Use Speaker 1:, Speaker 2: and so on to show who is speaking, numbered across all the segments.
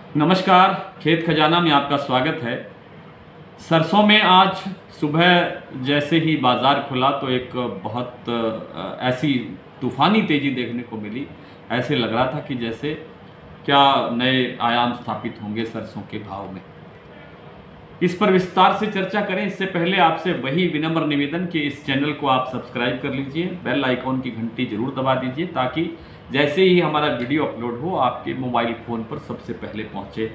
Speaker 1: नमस्कार, खेत खजाना में आपका स्वागत है। सरसों में आज सुबह जैसे ही बाज़ार खुला तो एक बहुत ऐसी तूफ़ानी तेज़ी देखने को मिली। ऐसे लग रहा था कि जैसे क्या नए आयाम स्थापित होंगे सरसों के भाव में। इस पर विस्तार से चर्चा करें इससे पहले आपसे वही विनम्र निवेदन कि इस चैनल को आप सब्सक्राइब कर लीजिए, बेल आइकॉन की घंटी जरूर दबा दीजिए ताकि जैसे ही हमारा वीडियो अपलोड हो आपके मोबाइल फ़ोन पर सबसे पहले पहुंचे।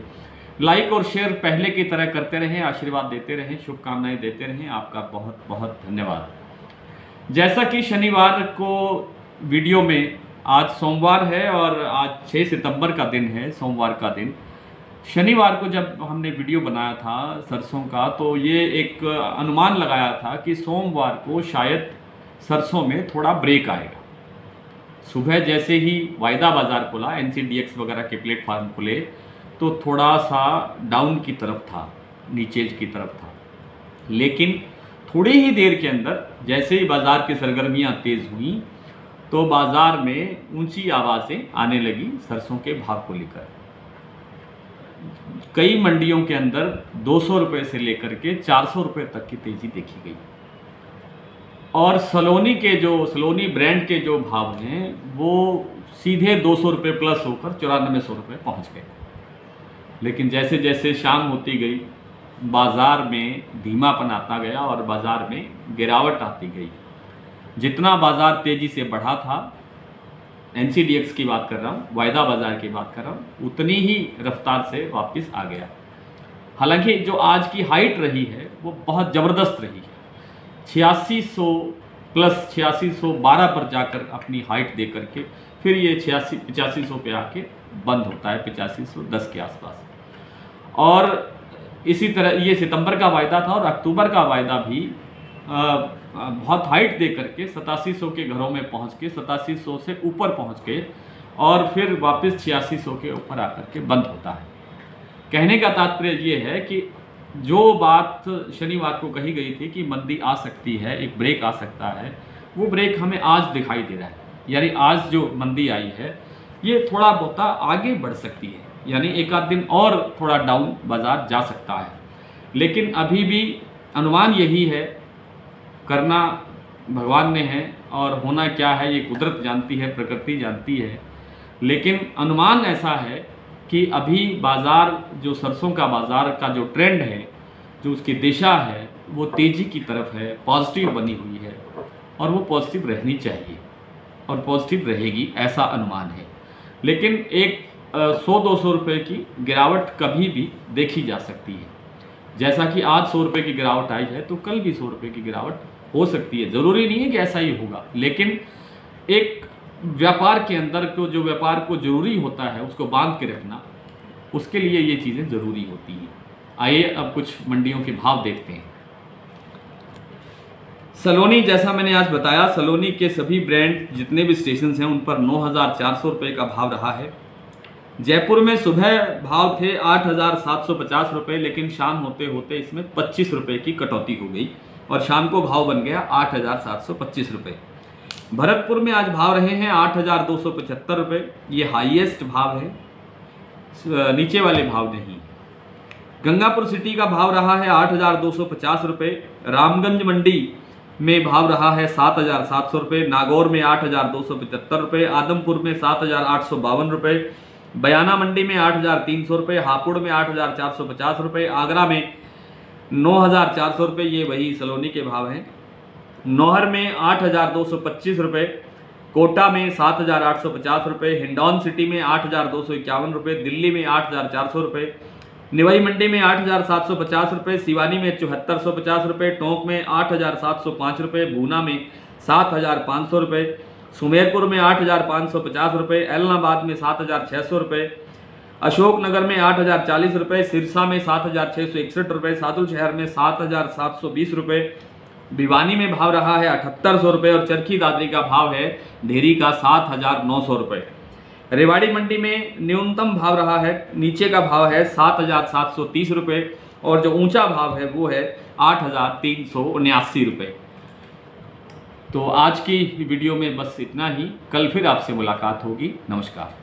Speaker 1: लाइक और शेयर पहले की तरह करते रहें, आशीर्वाद देते रहें, शुभकामनाएं देते रहें। आपका बहुत बहुत धन्यवाद। जैसा कि शनिवार को वीडियो में, आज सोमवार है और आज 6 सितंबर का दिन है, सोमवार का दिन। शनिवार को जब हमने वीडियो बनाया था सरसों का तो ये एक अनुमान लगाया था कि सोमवार को शायद सरसों में थोड़ा ब्रेक आएगा। सुबह जैसे ही वायदा बाज़ार खुला, NCDX वगैरह के प्लेटफार्म खुले तो थोड़ा सा डाउन की तरफ था, नीचे की तरफ था। लेकिन थोड़ी ही देर के अंदर जैसे ही बाज़ार की सरगर्मियां तेज़ हुई तो बाज़ार में ऊंची आवाज़ें आने लगी सरसों के भाव को लेकर। कई मंडियों के अंदर 200 रुपये से लेकर के 400 रुपये तक की तेज़ी देखी गई और सलोनी ब्रांड के जो भाव हैं वो सीधे 200 रुपये प्लस होकर 9400 रुपये पहुँच गए। लेकिन जैसे जैसे शाम होती गई बाज़ार में धीमापन आता गया और बाज़ार में गिरावट आती गई। जितना बाज़ार तेज़ी से बढ़ा था, NCDX की बात कर रहा हूँ, वायदा बाज़ार की बात कर रहा हूँ, उतनी ही रफ्तार से वापस आ गया। हालांकि जो आज की हाइट रही है वो बहुत ज़बरदस्त रही है। 8600 प्लस 8612 पर जाकर अपनी हाइट दे करके फिर ये 8500 पे आके बंद होता है 8510 के आसपास। और इसी तरह ये सितंबर का वायदा था और अक्टूबर का वायदा भी बहुत हाइट दे करके 8700 के घरों में पहुंच के 8700 से ऊपर पहुंच के और फिर वापस 8600 के ऊपर आकर के बंद होता है। कहने का तात्पर्य ये है कि जो बात शनिवार को कही गई थी कि मंदी आ सकती है, एक ब्रेक आ सकता है, वो ब्रेक हमें आज दिखाई दे रहा है। यानी आज जो मंदी आई है ये थोड़ा बहुत आगे बढ़ सकती है, यानी एक आध दिन और थोड़ा डाउन बाज़ार जा सकता है। लेकिन अभी भी अनुमान यही है, करना भगवान ने है और होना क्या है ये कुदरत जानती है, प्रकृति जानती है। लेकिन अनुमान ऐसा है कि अभी बाज़ार, जो सरसों का बाज़ार का जो ट्रेंड है, जो उसकी दिशा है वो तेज़ी की तरफ है, पॉजिटिव बनी हुई है और वो पॉजिटिव रहनी चाहिए और पॉजिटिव रहेगी, ऐसा अनुमान है। लेकिन एक 100-200 रुपये की गिरावट कभी भी देखी जा सकती है। जैसा कि आज 100 रुपये की गिरावट आई है तो कल भी 100 रुपये की गिरावट हो सकती है। ज़रूरी नहीं है कि ऐसा ही होगा, लेकिन एक व्यापार के अंदर को, जो व्यापार को ज़रूरी होता है उसको बांध के रखना, उसके लिए ये चीज़ें ज़रूरी होती हैं। आइए अब कुछ मंडियों के भाव देखते हैं। सलोनी, जैसा मैंने आज बताया, सलोनी के सभी ब्रांड जितने भी स्टेशन हैं उन पर 9400 रुपये का भाव रहा है। जयपुर में सुबह भाव थे 8750 रुपये, लेकिन शाम होते होते इसमें 25 रुपये की कटौती हो गई और शाम को भाव बन गया 8725 रुपये। भरतपुर में आज भाव रहे हैं 8275 रुपये, ये हाईएस्ट भाव है, नीचे वाले भाव नहीं। गंगापुर सिटी का भाव रहा है 8250 रुपये। रामगंज मंडी में भाव रहा है 7700 रुपये। नागौर में 8275 रुपये। आदमपुर में 7852 रुपये। बयाना मंडी में 8300 रुपये। हापुड़ में 8450 रुपये। आगरा में 9400 रुपये, ये वही सलोनी के भाव हैं। नौहर में 8225 रुपये। कोटा में 7850 रुपये। हिंडौन सिटी में 8251 रुपये। दिल्ली में 8400 रुपये। निवाई मंडी में 8750 रुपये। सिवानी में 7450 रुपये। टोंक में 8705 रुपये। भूना में 7500 रुपये। सुमेरपुर में 8550 रुपये। एलनाबाद में 7600 रुपये। अशोकनगर में 8040 रुपये। सिरसा में 7661 रुपये। सादुल शहर में 7720 रुपये। भिवानी में भाव रहा है 7800 रुपये और चरखी दादरी का भाव है ढेरी का 7900 रुपये। रेवाड़ी मंडी में न्यूनतम भाव रहा है, नीचे का भाव है 7730 रुपये और जो ऊंचा भाव है वो है 8379 रुपये। तो आज की वीडियो में बस इतना ही। कल फिर आपसे मुलाकात होगी। नमस्कार।